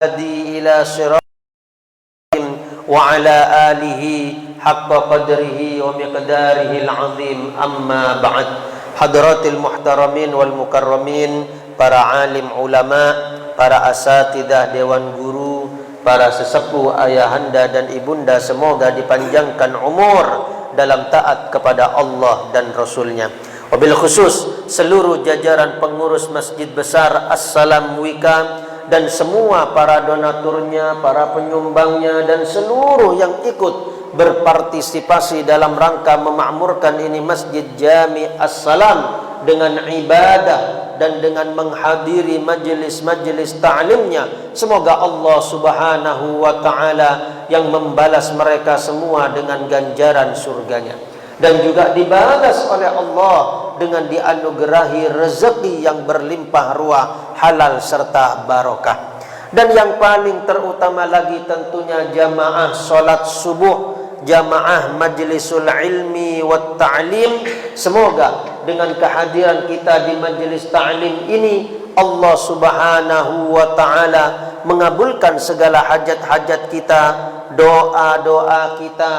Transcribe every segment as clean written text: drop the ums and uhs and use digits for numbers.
hadi ila siratim wa ala alihi haqqa qadrihi wa miqdarihi al-azim, amma ba'd. Hadratil muhtaramin wal mukarramin, para alim ulama, para asatidah dewan guru, para sesepuh ayahanda dan ibunda, semoga dipanjangkan umur dalam taat kepada Allah dan Rasulnya. Wabil khusus seluruh jajaran pengurus Masjid Besar As-Salam Wika dan semua para donaturnya, para penyumbangnya, dan seluruh yang ikut berpartisipasi dalam rangka memakmurkan ini Masjid Jami As-Salam dengan ibadah dan dengan menghadiri majelis-majelis ta'limnya. Semoga Allah Subhanahu wa ta'ala yang membalas mereka semua dengan ganjaran surganya, dan juga dibalas oleh Allah dengan dianugerahi rezeki yang berlimpah ruah, halal serta barokah. Dan yang paling terutama lagi tentunya jamaah salat subuh, jamaah majlisul ilmi wat ta'lim. Semoga dengan kehadiran kita di majelis ta'lim ini Allah Subhanahu wa ta'ala mengabulkan segala hajat-hajat kita, doa-doa kita,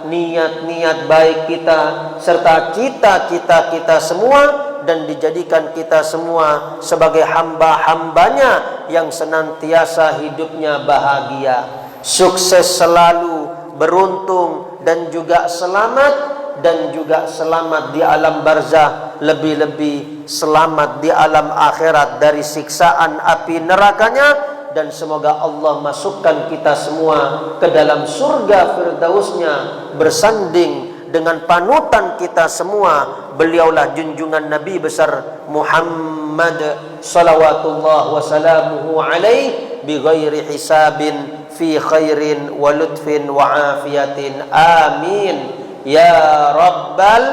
niat-niat baik kita, serta cita-cita kita semua, dan dijadikan kita semua sebagai hamba-hambanya yang senantiasa hidupnya bahagia, sukses selalu, beruntung, dan juga selamat. Dan juga selamat di alam barzah, lebih-lebih selamat di alam akhirat dari siksaan api nerakanya. Dan semoga Allah masukkan kita semua ke dalam surga firdausnya bersanding dengan panutan kita semua. Beliaulah junjungan Nabi besar Muhammad salawatullah wasalamuhu alaih, bighairi hisabin, fi khairin wa lutfin wa afiyatin, amin ya rabbal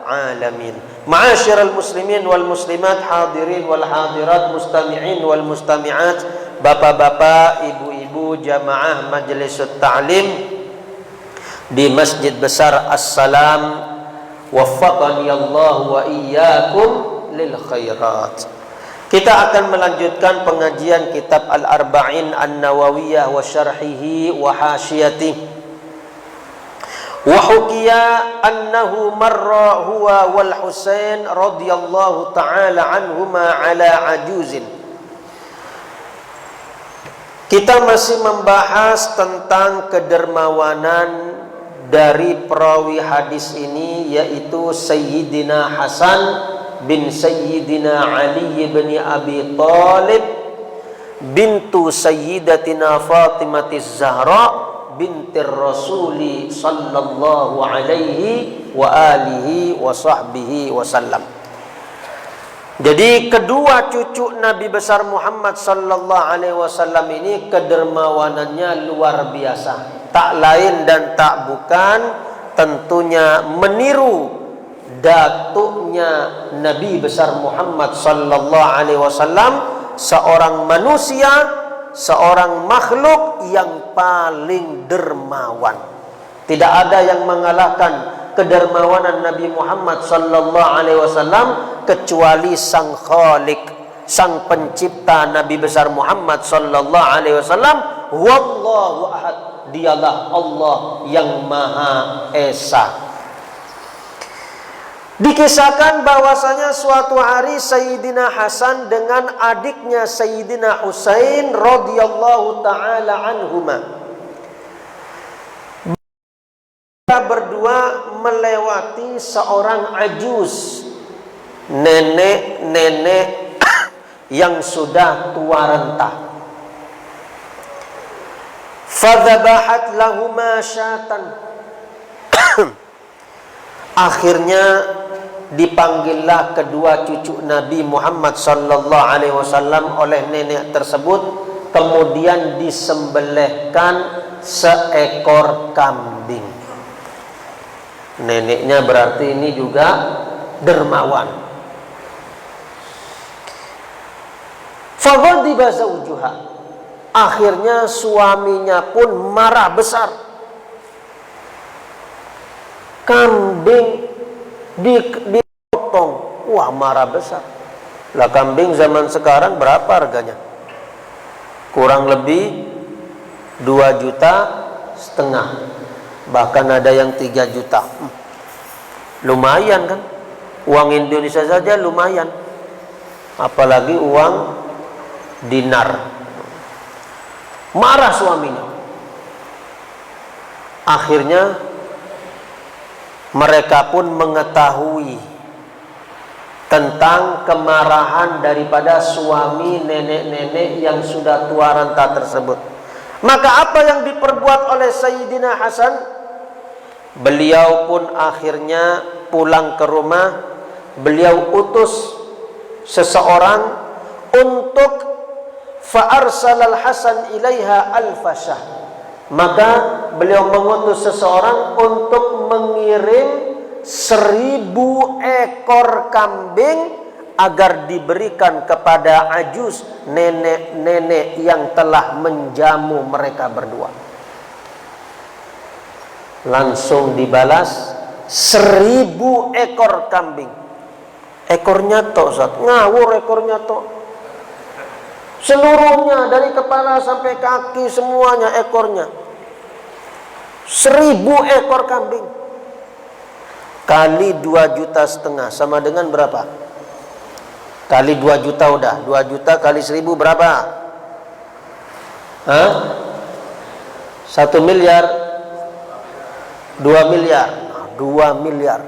alamin. Ma'asyiral muslimin wal muslimat, hadirin wal hadirat, mustami'in wal mustami'at, bapak-bapak, ibu-ibu, jamaah majelis ta'lim di Masjid Besar As-Salam, waffaqani Allah wa iyyakum lil khairat. Kita akan melanjutkan pengajian kitab Al-Arba'in An-Nawawiyah wa syarhihi wa hasyiyatihi. Wa hukiya annahu marra huwa wal Husain radhiyallahu ta'ala anhuma ala ajuzin. Kita masih membahas tentang kedermawanan dari perawi hadis ini, yaitu Sayyidina Hasan bin Sayyidina Ali bin Abi Talib bintu Sayyidatina Fatimatiz Zahra bintir Rasuli sallallahu alaihi wa alihi wa sahbihi wasallam. Jadi kedua cucu Nabi besar Muhammad sallallahu alaihi wasallam ini kedermawanannya luar biasa. Tak lain dan tak bukan tentunya meniru datuknya Nabi besar Muhammad sallallahu alaihi wasallam, seorang manusia, seorang makhluk yang paling dermawan. Tidak ada yang mengalahkan kedermawanan Nabi Muhammad sallallahu alaihi wasallam kecuali Sang Khalik, Sang Pencipta Nabi besar Muhammad sallallahu alaihi wasallam. Wallahu ahad, dialah Allah yang Maha Esa. Dikisahkan bahwasanya suatu hari Sayyidina Hasan dengan adiknya Sayyidina Husain radhiyallahu taala anhuma, mereka berdua melewati seorang ajuz, nenek-nenek yang sudah tua renta. Fadzabahat lahuma syatan. Akhirnya dipanggillah kedua cucu Nabi Muhammad sallallahu alaihi wasallam oleh nenek tersebut, kemudian disembelihkan seekor kambing. Neneknya berarti ini juga dermawan. Faghadiba zawjuha. Akhirnya suaminya pun marah besar. Kambing dipotong, wah marah besar. Lah kambing zaman sekarang berapa harganya? kurang lebih 2,5 juta, bahkan ada yang 3 juta. Lumayan kan, uang Indonesia saja lumayan, apalagi uang dinar. Marah suaminya. Akhirnya mereka pun mengetahui tentang kemarahan daripada suami nenek-nenek yang sudah tua renta tersebut. Maka apa yang diperbuat oleh Sayyidina Hasan? Beliau pun akhirnya pulang ke rumah. Beliau utus seseorang untuk fa'arsalal Hasan ilaiha al-fashah. Maka beliau mengutus seseorang untuk mengirim 1.000 ekor kambing agar diberikan kepada ajuz, nenek-nenek yang telah menjamu mereka berdua. Langsung dibalas 1.000 ekor kambing. Ekornya tok, Ustaz. Ngawur ekornya tok. Seluruhnya dari kepala sampai kaki semuanya ekornya. 1.000 ekor kambing kali 2,5 juta sama dengan berapa? Kali 2 juta udah. 2 juta kali 1.000 berapa? 1 miliar, 2 miliar. 2 miliar.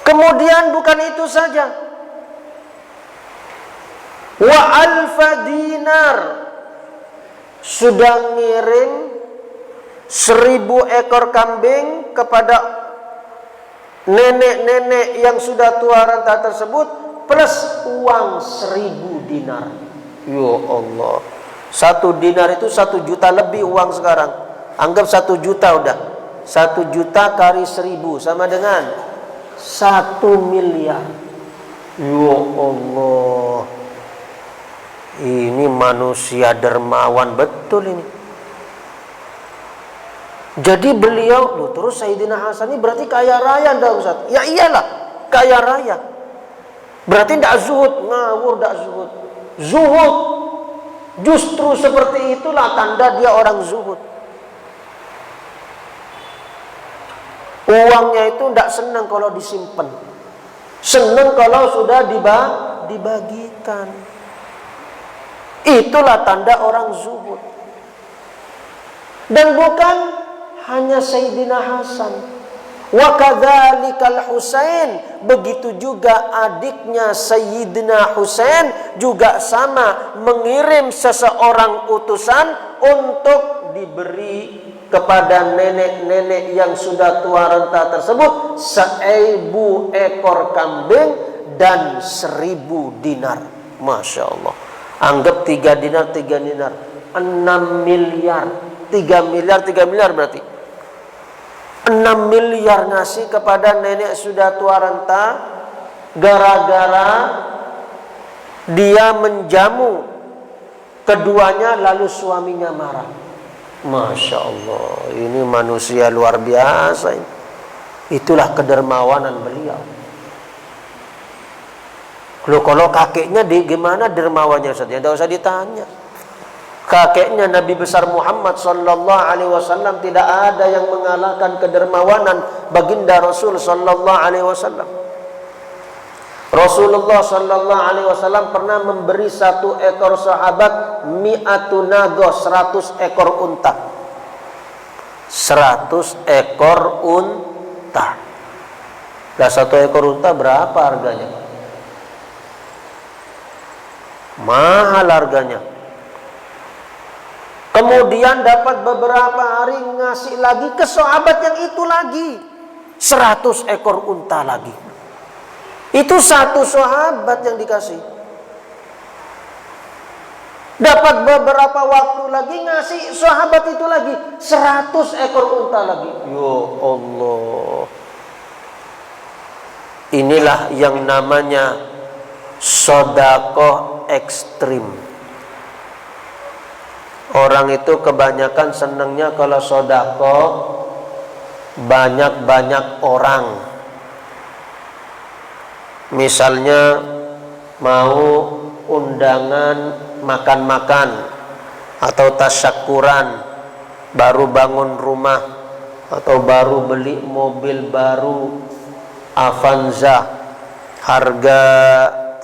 Kemudian bukan itu saja. Wa alfa dinar, sudah ngirim 1.000 ekor kambing kepada nenek-nenek yang sudah tua renta tersebut, plus uang 1.000 dinar. Ya Allah, 1 dinar itu 1 juta lebih uang sekarang. Anggap 1 juta udah. 1 juta kali 1.000 sama dengan 1 miliar. Ya Allah, ini manusia dermawan betul ini. Jadi beliau, terus Sayyidina Hasan ini berarti kaya raya dah Ustaz. Ya iyalah, kaya raya. Berarti tidak zuhud, ngawur tidak zuhud. Zuhud, justru seperti itulah tanda dia orang zuhud. Uangnya itu tidak senang kalau disimpan. Senang kalau sudah dibagikan. Itulah tanda orang zuhud. Dan bukan hanya Sayyidina Hasan, wa kadzalikal Husain, begitu juga adiknya Sayyidina Husain juga sama, mengirim seseorang utusan untuk diberi kepada nenek-nenek yang sudah tua renta tersebut 1.000 ekor kambing dan 1.000 dinar. Masya Allah, anggap 3 dinar 6 miliar. 3 miliar berarti 6 miliar ngasih kepada nenek sudah tua renta gara-gara dia menjamu keduanya lalu suaminya marah. Masya Allah, ini manusia luar biasa ini. Itulah kedermawanan beliau. Loh, kalau kakeknya gimana dermawannya Ustaz? Ya, tidak usah ditanya. Kakeknya Nabi besar Muhammad sallallahu alaihi wasallam tidak ada yang mengalahkan kedermawanan baginda Rasul sallallahu alaihi wasallam. Rasulullah sallallahu alaihi wasallam pernah memberi 1 ekor sahabat mi'atun nago, 100 ekor unta. 100 ekor unta. Lah 1 ekor unta berapa harganya? Mahal harganya. Kemudian dapat beberapa hari ngasih lagi ke sahabat yang itu lagi 100 ekor unta lagi. Itu 1 sahabat yang dikasih. Dapat beberapa waktu lagi ngasih sahabat itu lagi 100 ekor unta lagi. Ya Allah, inilah yang namanya sedekah ekstrim. Orang itu kebanyakan senangnya kalau sedekah banyak-banyak orang. Misalnya mau undangan makan-makan atau tasyakuran, baru bangun rumah atau baru beli mobil baru Avanza harga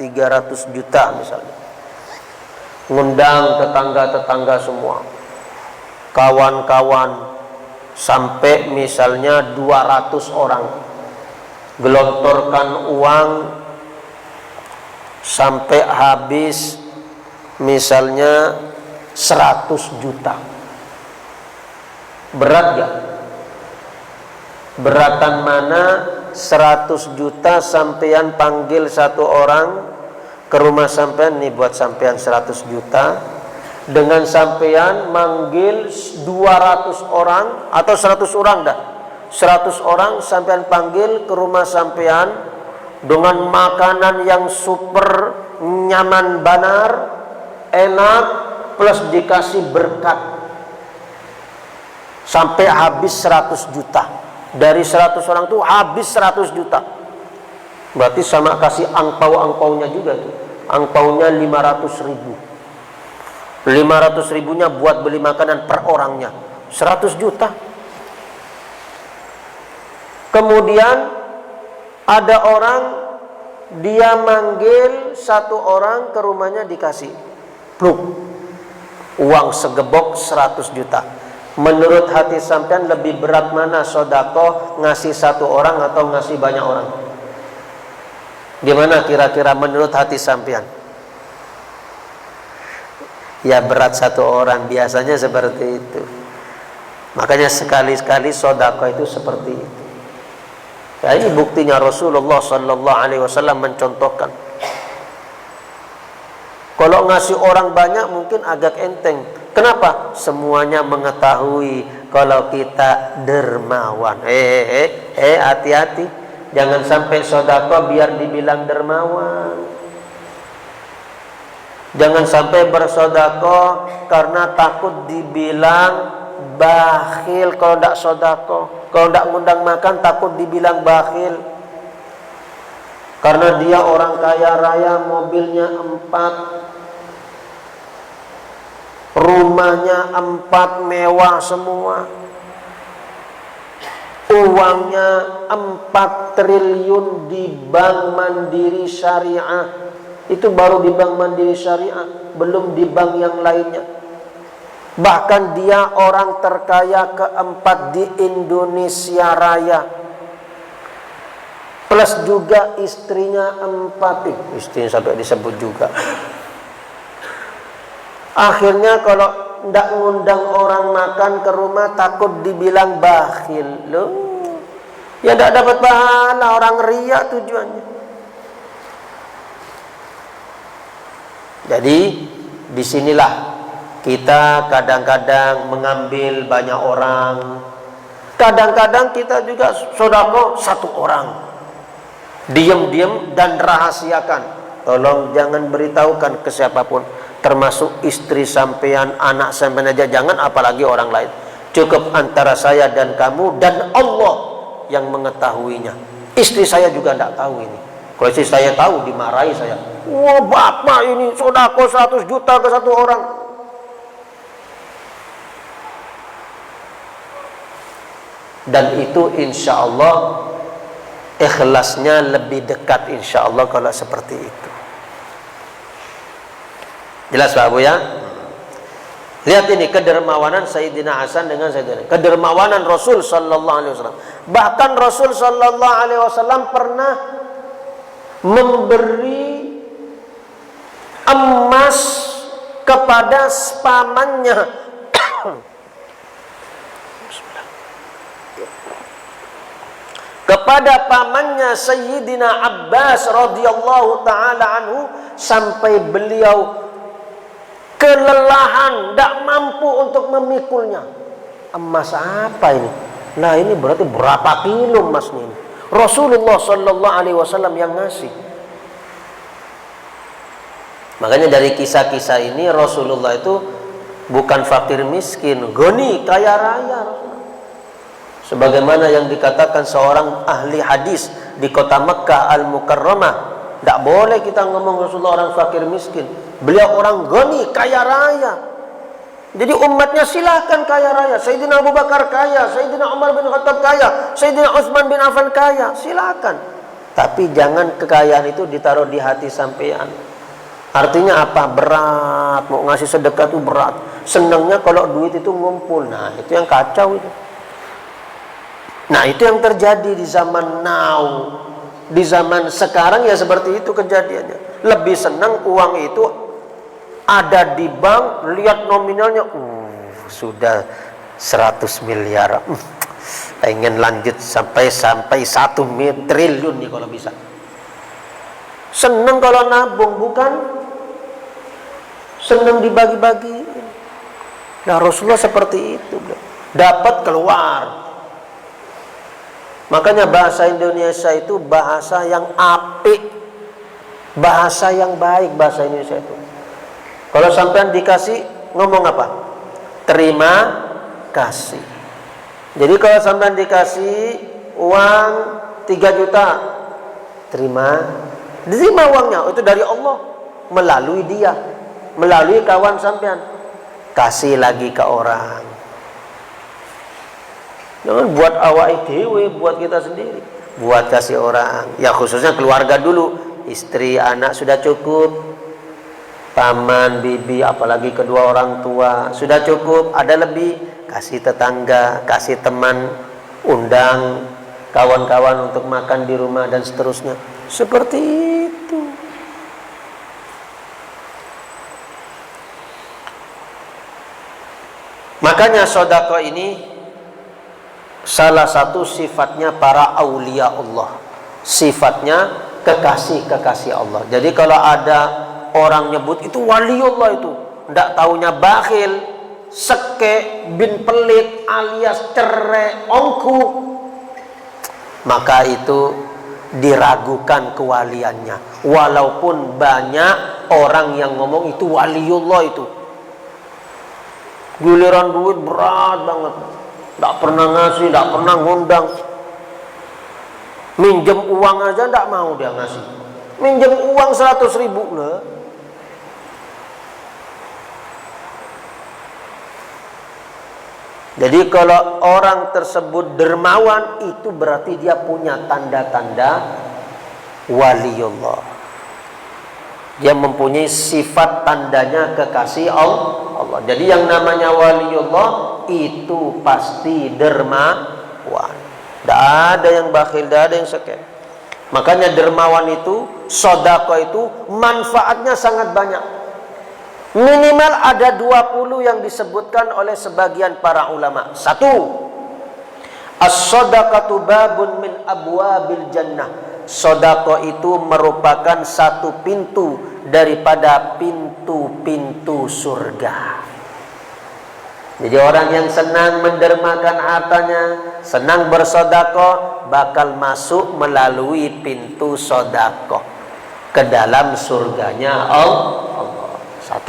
300 juta misalnya, ngundang tetangga-tetangga semua, kawan-kawan, sampai misalnya 200 orang, gelontorkan uang sampai habis misalnya 100 juta. Berat gak? Beratan mana 100 juta sampean panggil satu orang ke rumah sampean, nih buat sampean 100 juta, dengan sampean manggil 200 orang atau 100 orang dah, 100 orang sampean panggil ke rumah sampean dengan makanan yang super nyaman banar, enak, plus dikasih berkat sampai habis 100 juta. Dari 100 orang tuh habis 100 juta. Berarti sama kasih angpau-angpaunya juga tuh. Angpaunya 500 ribu. 500 ribunya buat beli makanan per orangnya 100 juta. Kemudian ada orang, dia manggil satu orang ke rumahnya, dikasih pluk uang segebok 100 juta. Menurut hati sampean lebih berat mana, sodako ngasih satu orang atau ngasih banyak orang? Gimana kira-kira menurut hati sampean? Ya berat satu orang, biasanya seperti itu. Makanya sekali-sekali sodako itu seperti itu. Ya, ini buktinya Rasulullah Sallallahu Alaihi Wasallam mencontohkan. Kalau ngasih orang banyak mungkin agak enteng. Kenapa? Semuanya mengetahui kalau kita dermawan. Hati-hati, jangan sampai sodako biar dibilang dermawan. Jangan sampai bersodako karena takut dibilang bakhil kalau tidak sodako. Kalau tidak ngundang makan takut dibilang bakhil. Karena dia orang kaya raya, mobilnya 4, rumahnya 4, mewah semua, uangnya 4 triliun di Bank Mandiri Syariah. Itu baru di Bank Mandiri Syariah, belum di bank yang lainnya. Bahkan dia orang terkaya keempat di Indonesia Raya. Plus juga istrinya 4, istrinya sampai disebut juga. Akhirnya kalau tidak ngundang orang makan ke rumah takut dibilang bakhil. Loh, ya tidak dapat pahala, orang riya tujuannya. Jadi disinilah kita kadang-kadang mengambil banyak orang, kadang-kadang kita juga sodako satu orang, diam-diam dan rahasiakan. Tolong jangan beritahukan ke siapapun, termasuk istri sampean, anak sampean aja jangan, apalagi orang lain. Cukup antara saya dan kamu dan Allah yang mengetahuinya. Istri saya juga tidak tahu ini. Kalau istri saya tahu dimarahi saya. Wah, bapak ini sodako 100 juta ke satu orang. Dan itu insya Allah ikhlasnya lebih dekat insya Allah kalau seperti itu. Jelas Pak Abu ya? Lihat ini kedermawanan Sayyidina Hasan dengan Sayyidina, kedermawanan Rasul Sallallahu Alaihi Wasallam. Bahkan Rasul Sallallahu Alaihi Wasallam pernah memberi emas kepada pamannya. Kepada pamannya Sayyidina Abbas radhiyallahu taala anhu, sampai beliau kelelahan, tidak mampu untuk memikulnya. Emas apa ini? Nah, ini berarti berapa kilo emasnya ini? Rasulullah Sallallahu Alaihi Wasallam yang ngasih. Makanya dari kisah-kisah ini Rasulullah itu bukan fakir miskin, goni kaya raya. Sebagaimana yang dikatakan seorang ahli hadis di kota Mekkah Al-Mukarramah Tidak boleh kita ngomong Rasulullah orang fakir miskin. Beliau orang gani, kaya raya. Jadi umatnya silahkan kaya raya. Sayyidina Abu Bakar kaya, Sayyidina Umar bin Khattab kaya, Sayyidina Utsman bin Affan kaya, silahkan. Tapi jangan kekayaan itu ditaruh di hati sampean. Artinya apa? Berat. Mau ngasih sedekah itu berat. Senangnya kalau duit itu ngumpul. Nah, itu yang kacau itu. Nah, itu yang terjadi di zaman now. Di zaman sekarang ya seperti itu kejadiannya. Lebih senang uang itu ada di bank, lihat nominalnya, sudah 100 miliar. Pengen lanjut sampai 1 triliun nih kalau bisa. Senang kalau nabung, bukan senang dibagi-bagi. Nah, Rasulullah seperti itu, dapat keluar. Makanya bahasa Indonesia itu bahasa yang apik, bahasa yang baik, bahasa Indonesia itu. Kalau sampean dikasih, ngomong apa? Terima kasih. Jadi kalau sampean dikasih uang 3 juta, terima uangnya, itu dari Allah, melalui dia, melalui kawan sampean. Kasih lagi ke orang. Jangan buat awak dewe, buat kita sendiri. Buat kasih orang. Ya khususnya keluarga dulu. Istri, anak sudah cukup. Paman, bibi, apalagi kedua orang tua sudah cukup. Ada lebih, kasih tetangga, kasih teman, undang kawan-kawan untuk makan di rumah dan seterusnya. Seperti itu. Makanya sedekah ini salah satu sifatnya para aulia Allah. Sifatnya kekasih-kekasih Allah. Jadi kalau ada orang nyebut itu waliullah itu, ndak taunya bakhil, seke, bin pelit, alias cerai, ongku, maka itu diragukan kewaliannya. Walaupun banyak orang yang ngomong itu waliullah itu, giliran duit berat banget, ndak pernah ngasih, ndak pernah ngundang, minjem uang aja ndak mau dia ngasih, minjem uang 100.000 lah. Jadi kalau orang tersebut dermawan, itu berarti dia punya tanda-tanda waliullah. Dia mempunyai sifat tandanya kekasih Allah. Jadi yang namanya waliullah itu pasti dermawan. Tidak ada yang bakhil, tidak ada yang seket. Makanya dermawan itu, sedekah itu manfaatnya sangat banyak. Minimal ada 20 yang disebutkan oleh sebagian para ulama. 1. As-shadaqatu babun min abwabil jannah. Sedekah itu merupakan satu pintu daripada pintu-pintu surga. Jadi orang yang senang mendermakan hartanya, senang bersedekah, bakal masuk melalui pintu sedekah ke dalam surganya Allah. 1.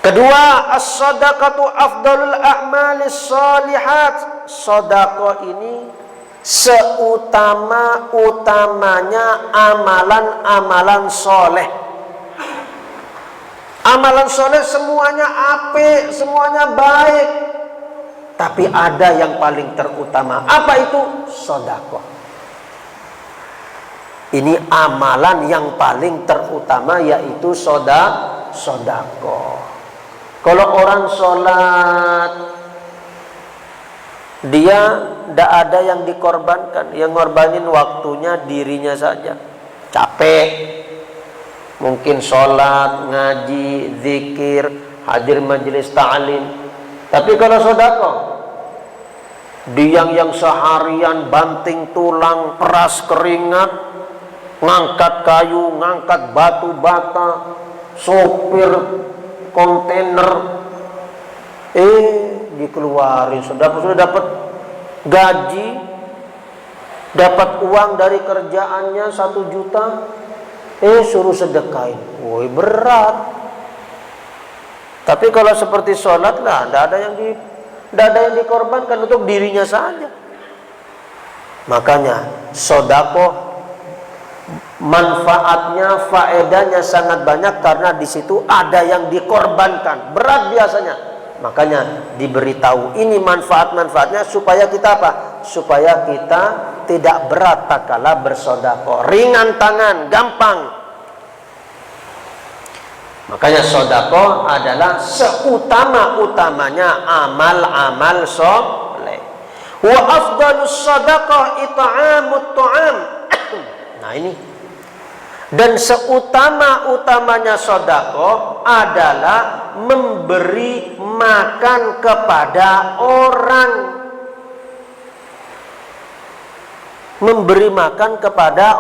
Kedua, as-shadaqatu afdalul a'malis shalihat. Sedekah ini seutama-utamanya amalan-amalan soleh. Amalan soleh semuanya apik, semuanya baik, tapi ada yang paling terutama. Apa itu? Sedekah. Ini amalan yang paling terutama, yaitu sedekah. Kalau orang sholat, dia tidak ada yang dikorbankan. Yang ngorbanin waktunya dirinya saja. Capek, mungkin sholat, ngaji, zikir, hadir majelis ta'lim. Tapi kalau sedekah, dia yang seharian banting tulang, peras keringat, ngangkat kayu, ngangkat batu bata, sopir kontainer, dikeluarin, sudah dapat gaji, dapat uang dari kerjaannya 1 juta, suruh sedekahin. Woi, berat. Tapi kalau seperti sholat lah, tidak ada yang dikorbankan, untuk dirinya saja. Makanya sedekah manfaatnya, faedahnya sangat banyak karena di situ ada yang dikorbankan, berat biasanya. Makanya diberitahu ini manfaat-manfaatnya supaya kita apa? Supaya kita tidak berat tak kala bersedekah, ringan tangan, gampang. Makanya sedekah adalah seutama-utamanya amal-amal soleh. Wa afdalus sedekah it'amut ta'am. Nah ini. Dan seutama-utamanya sedekah adalah memberi makan kepada orang. Memberi makan kepada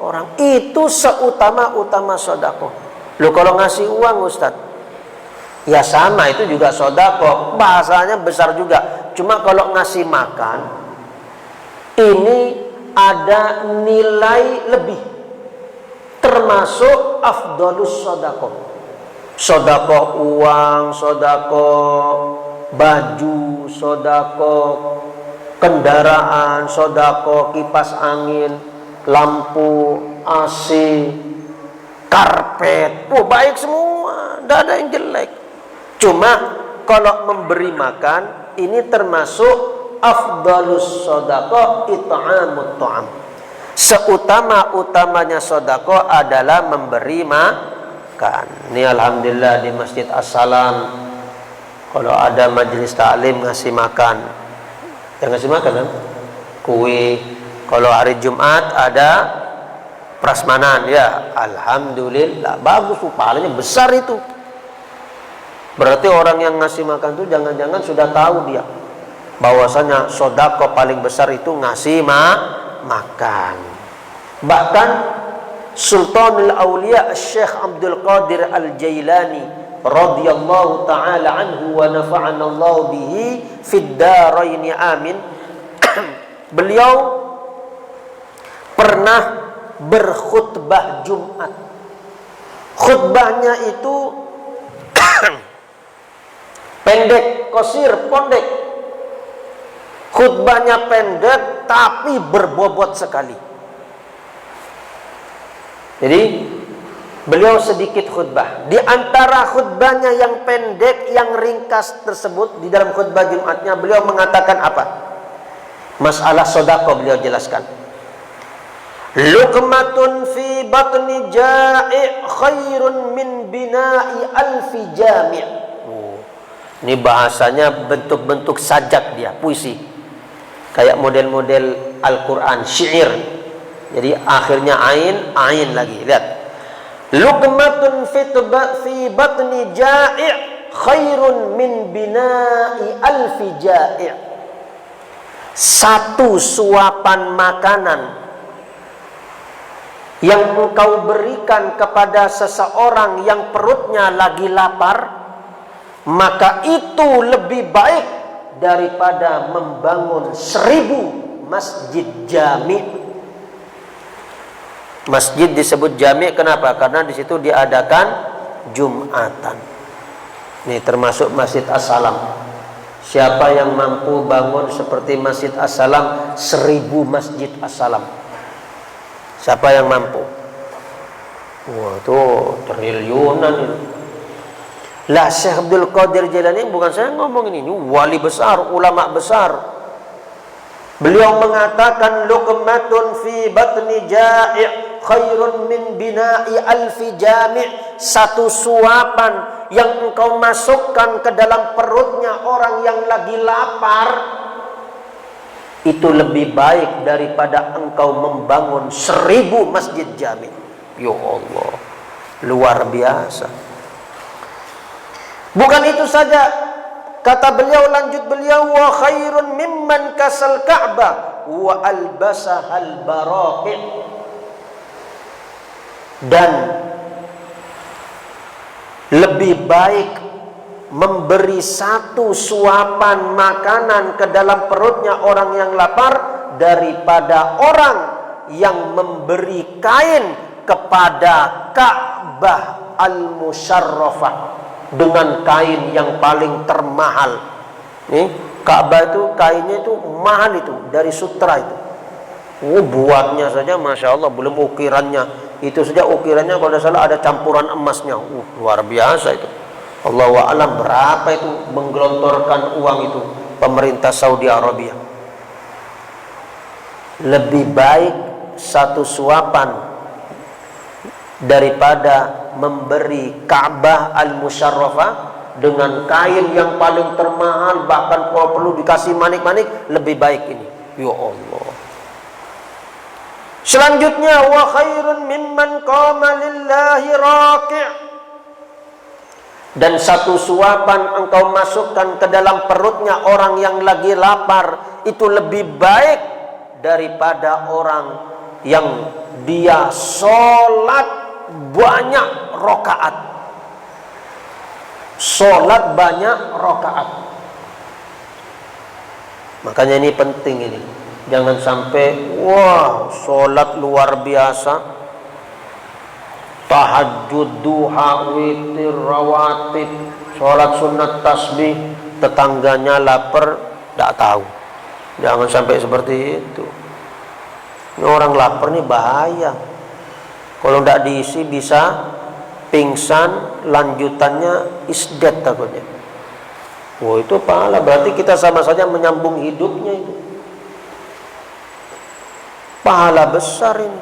orang. Itu seutama-utama sedekah. Loh kalau ngasih uang Ustaz, ya sama, itu juga sedekah, bahasanya besar juga. Cuma kalau ngasih makan, ini ada nilai lebih, termasuk afdalus sedekah. Sedekah uang, sedekah baju, sedekah kendaraan, sedekah kipas angin, lampu, AC, karpet, baik semua, tidak ada yang jelek. Cuma kalau memberi makan, ini termasuk afdalus sedekah it'amut ta'am. Seutama-utamanya sedekah adalah memberi makan. Ini alhamdulillah di Masjid As-Salam, kalau ada majelis taklim ngasih makan. Yang ngasih makan kan? Kue. Kalau hari Jumat ada prasmanan, ya alhamdulillah, bagus tuh, pahalanya besar itu. Berarti orang yang ngasih makan tuh jangan-jangan sudah tahu dia bahwasanya sedekah paling besar itu ngasih makan. Bahkan Sultanul Aulia Syekh Abdul Qadir Al-Jailani radhiyallahu taala anhu wa nafa'ana Allah bihi fid dharain amin. Beliau pernah berkhutbah Jumat. Khutbahnya itu pendek, qasir, pondek. Khutbahnya pendek tapi berbobot sekali. Jadi beliau sedikit khutbah. Di antara khutbahnya yang pendek, yang ringkas tersebut, di dalam khutbah Jumatnya beliau mengatakan apa? Masalah sedekah beliau jelaskan. Luqmatun fi batni ja'i' khairun min bina'i alfi jami'. Ini bahasanya bentuk-bentuk sajak dia, puisi. Kayak model-model Al-Quran, syair. Jadi akhirnya ain lagi. Lihat. Luqmatun fi batni ja'i' khairun min bina'i alfi ja'i'. Satu suapan makanan yang engkau berikan kepada seseorang yang perutnya lagi lapar, maka itu lebih baik daripada membangun 1000 masjid jami'. Masjid disebut jami' kenapa? Karena di situ diadakan Jumatan. Ini termasuk Masjid As-Salam. Siapa yang mampu bangun seperti Masjid As-Salam, 1000 Masjid As-Salam? Siapa yang mampu? Wah, itu triliunan ini. Lah Syekh Abdul Qadir Jailani, bukan saya ngomong ini wali besar, ulama besar. Beliau mengatakan luqmatun fi batni ja'i' khairun min bina'i alfi jami'. Satu suapan yang engkau masukkan ke dalam perutnya orang yang lagi lapar, itu lebih baik daripada engkau membangun 1000 masjid jami'. Ya Allah, luar biasa. Bukan itu saja, kata beliau, lanjut beliau, wa khairun mimman kasal Ka'bah wa albasahal baraqi'. Dan lebih baik memberi satu suapan makanan ke dalam perutnya orang yang lapar daripada orang yang memberi kain kepada Ka'bah al-Musyarrafah dengan kain yang paling termahal. Nih, Ka'bah itu kainnya itu mahal, itu dari sutra itu. Oh, buatnya saja Masya Allah, belum ukirannya. Itu saja ukirannya kalau tidak salah ada campuran emasnya. Luar biasa itu. Allahu a'lam berapa itu menggelontorkan uang itu pemerintah Saudi Arabia. Lebih baik satu suapan daripada memberi Ka'bah al-Musyarrafah dengan kain yang paling termahal, bahkan kalau perlu dikasih manik-manik, lebih baik ini. Ya Allah. Selanjutnya, wa khairun mimman qama lillahi raqi'. Dan satu suapan engkau masukkan ke dalam perutnya orang yang lagi lapar, itu lebih baik daripada orang yang dia sholat banyak rakaat. Sholat banyak rakaat. Makanya ini penting ini. Jangan sampai wah sholat luar biasa, tahajud, duha, witir, rawatib, sholat sunat tasbih, tetangganya lapar, tidak tahu. Jangan sampai seperti itu. Ini orang lapar nih bahaya. Kalau tidak diisi bisa pingsan, lanjutannya isdat takutnya. Wah, itu pahala, berarti kita sama saja menyambung hidupnya itu. Pahala besar ini.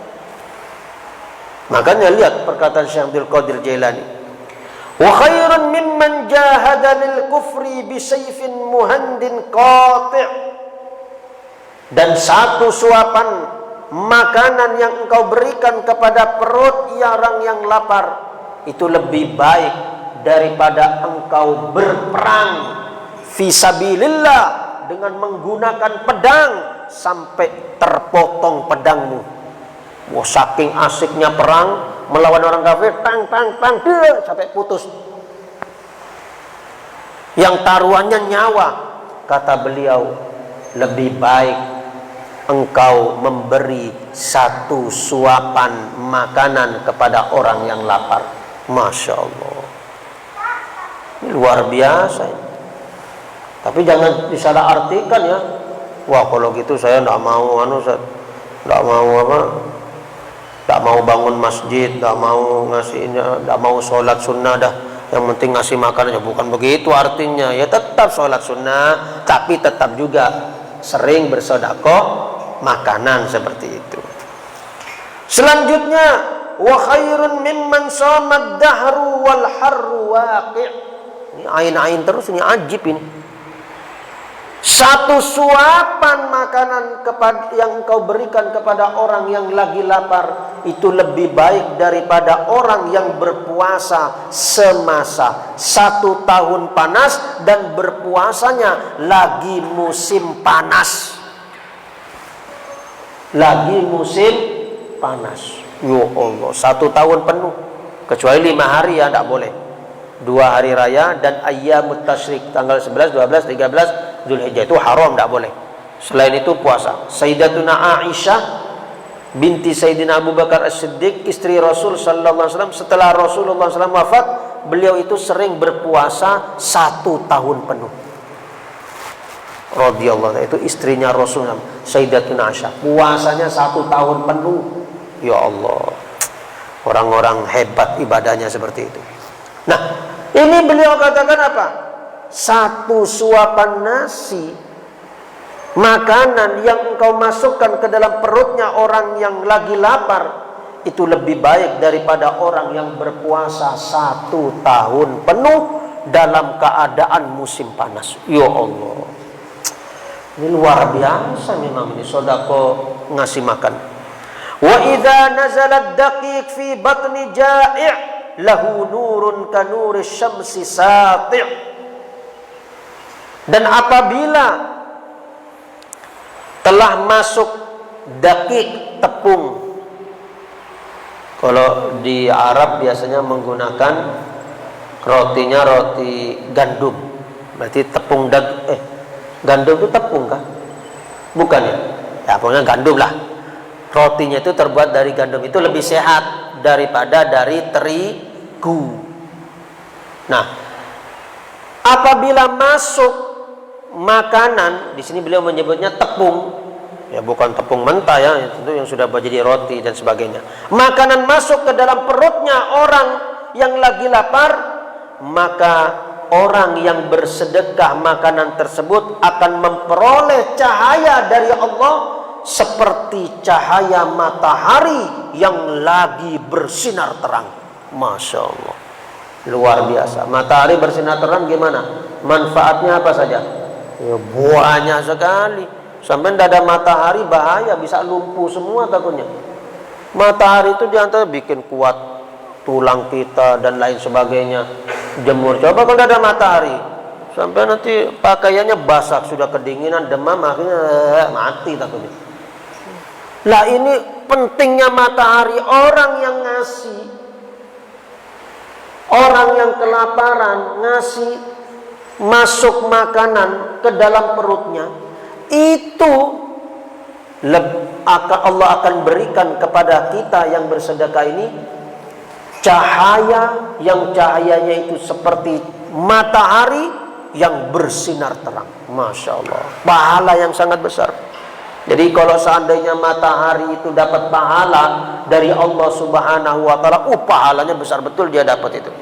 Makanya lihat perkataan Syekh Abdul Qadir Jailani. Wa khairun mimman jahada lil kufri bi sayfin muhandin qati'. Dan satu suapan makanan yang engkau berikan kepada perut orang yang lapar itu lebih baik daripada engkau berperang fisabilillah dengan menggunakan pedang sampai terpotong pedangmu. Wah, saking asiknya perang melawan orang kafir, tang sampai putus. Yang taruhannya nyawa. Kata beliau, lebih baik engkau memberi satu suapan makanan kepada orang yang lapar. Masya Allah, ini luar biasa ini. Tapi jangan disalah artikan ya. Wah, kalau gitu saya tidak mau tidak mau bangun masjid, tidak mau ngasihnya, tidak mau sholat sunnah dah. Yang penting ngasih makanannya. Bukan begitu artinya. Ya tetap sholat sunnah, tapi tetap juga sering bersedekah makanan seperti itu. Selanjutnya, wa khairun mimman samad dahru wal harru waqi'. Ini ain-ain terus, ini ajib ini. Satu suapan makanan yang engkau berikan kepada orang yang lagi lapar itu lebih baik daripada orang yang berpuasa semasa 1 tahun panas dan berpuasanya lagi musim panas. Lagi musim panas. Ya Allah, 1 tahun penuh. Kecuali 5 hari ya, tidak boleh. 2 hari raya dan ayyamut tasyrik, tanggal 11, 12, 13 Zulhijjah itu haram, tidak boleh. Selain itu puasa. Sayyidatuna Aisyah binti Sayyidina Abu Bakar As-Siddiq, istri Rasul sallallahu alaihi wasallam, setelah Rasulullah SAW wafat, beliau itu sering berpuasa 1 tahun penuh. Radhiyallahu anha, itu istrinya Rasulullah, Sayyidatuna Aisyah, puasanya 1 tahun penuh. Ya Allah, orang-orang hebat ibadahnya seperti itu. Nah, ini beliau katakan apa? 1 suapan nasi makanan yang engkau masukkan ke dalam perutnya orang yang lagi lapar itu lebih baik daripada orang yang berpuasa 1 tahun penuh dalam keadaan musim panas. Ya Allah, ini luar biasa memang ini sedekah ngasih makan. Wa idza nazala ad-daqiq fi batni ja'i' lahu nurun ka nuris syamsi sati'. Dan apabila telah masuk dakik, tepung, kalau di Arab biasanya menggunakan rotinya roti gandum, berarti tepung gandum itu tepung kah? Bukan ya? Ya pokoknya gandum lah. Rotinya itu terbuat dari gandum, itu lebih sehat daripada dari terigu. Nah, apabila masuk makanan, di sini beliau menyebutnya tepung, Ya bukan tepung mentah ya, itu yang sudah menjadi roti dan sebagainya. Makanan masuk ke dalam perutnya orang yang lagi lapar, maka orang yang bersedekah makanan tersebut akan memperoleh cahaya dari Allah seperti cahaya matahari yang lagi bersinar terang. Masya Allah, luar biasa. Matahari bersinar terang gimana? Manfaatnya apa saja? Ya, banyak sekali. Sampai tidak ada matahari bahaya, bisa lumpuh semua takutnya. Matahari itu diantara bikin kuat tulang kita dan lain sebagainya. Jemur, coba kalau tidak ada matahari, sampai nanti pakaiannya basah, sudah kedinginan, demam, akhirnya mati takutnya. Lah ini pentingnya matahari. Orang yang ngasih, orang yang kelaparan ngasih masuk makanan ke dalam perutnya, itu Allah akan berikan kepada kita yang bersedekah ini cahaya, yang cahayanya itu seperti matahari yang bersinar terang. Masya Allah, pahala yang sangat besar. Jadi kalau seandainya matahari itu dapat pahala dari Allah Subhanahu wa ta'ala, pahalanya besar betul dia dapat itu.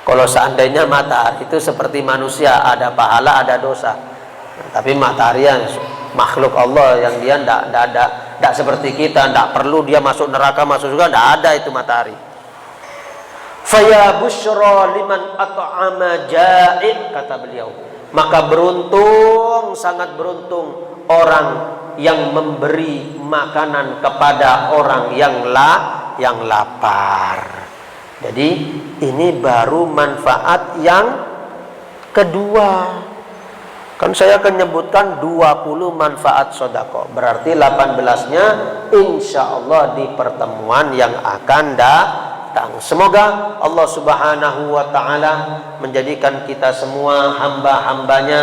Kalau seandainya matahari itu seperti manusia, ada pahala ada dosa. Tapi matahari yang makhluk Allah yang dia tidak seperti kita, tidak perlu dia masuk neraka masuk surga, tidak ada itu matahari. Faya busyra liman at'ama ja'in, kata beliau. Maka beruntung, sangat beruntung orang yang memberi makanan kepada orang yang lapar. Jadi ini baru manfaat yang kedua. Kan saya akan nyebutkan 20 manfaat sodako. Berarti 18-nya insya Allah di pertemuan yang akan datang. Semoga Allah Subhanahu wa ta'ala menjadikan kita semua hamba-hambanya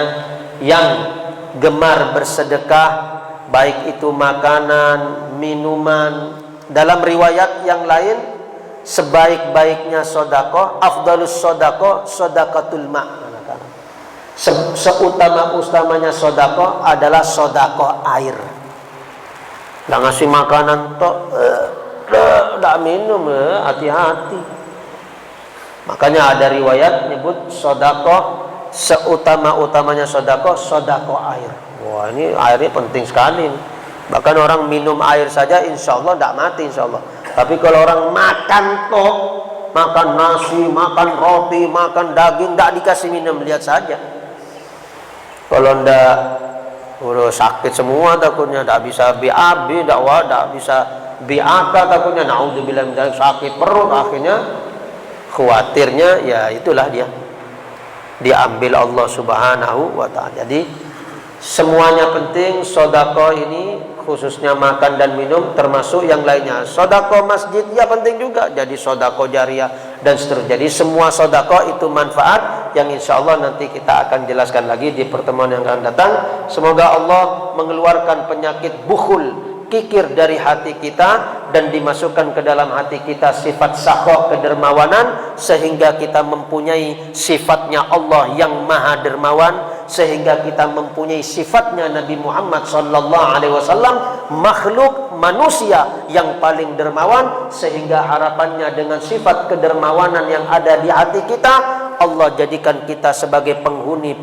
yang gemar bersedekah, baik itu makanan, minuman. Dalam riwayat yang lain, sebaik-baiknya sodako, afdalus sodako, sodakatul ma'. Seutama-utamanya sodako adalah sodako air. Nggak ngasih makanan tok, nggak minum, hati-hati. Makanya ada riwayat nyebut sodako, seutama-utamanya sodako, sodako air. Wah, ini airnya penting sekali. Bahkan orang minum air saja insya Allah tidak mati insya Allah. Tapi kalau orang makan tok, makan nasi, makan roti, makan daging, tidak dikasih minum, lihat saja. Kalau ndak udah sakit semua takutnya, ndak bisa BAB, ndak bisa BAK takutnya, naudzubillah min dzalik, sakit perut, akhirnya khawatirnya ya itulah dia diambil Allah Subhanahu wa ta'ala. Jadi semuanya penting. Sedekah ini khususnya makan dan minum, termasuk yang lainnya. Sedekah masjid ya penting juga, jadi sedekah jariah dan seterusnya. Jadi semua sedekah itu manfaat yang insya Allah nanti kita akan jelaskan lagi di pertemuan yang akan datang. Semoga Allah mengeluarkan penyakit bukhul, kikir dari hati kita, dan dimasukkan ke dalam hati kita sifat sakho, kedermawanan, sehingga kita mempunyai sifatnya Allah yang maha dermawan, sehingga kita mempunyai sifatnya Nabi Muhammad SAW, makhluk manusia yang paling dermawan, sehingga harapannya dengan sifat kedermawanan yang ada di hati kita, Allah jadikan kita sebagai penghuni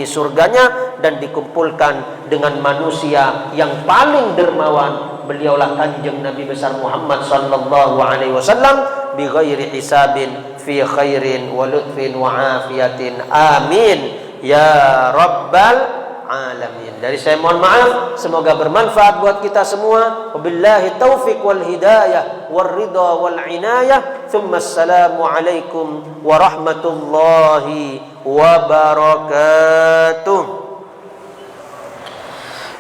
surganya, dan dikumpulkan dengan manusia yang paling dermawan. Beliaulah kanjeng Nabi besar Muhammad sallallahu alaihi wasallam, bi ghairi hisabin fi khairin wa lutfin wa afiyatin. Amin ya rabbal alamin. Dari saya mohon maaf, semoga bermanfaat buat kita semua. Wabillahi taufiq wal hidayah wal ridha wal inayah. Thumma assalamu alaikum warahmatullahi wabarakatuh.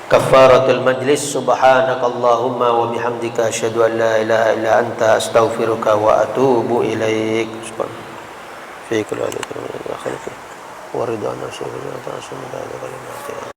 Kafaratul majlis. Subhanakallahumma wa bihamdika asyhadu an la ilaha illa anta astaghfiruka wa atubu ilaik. Fi kulli wa ridana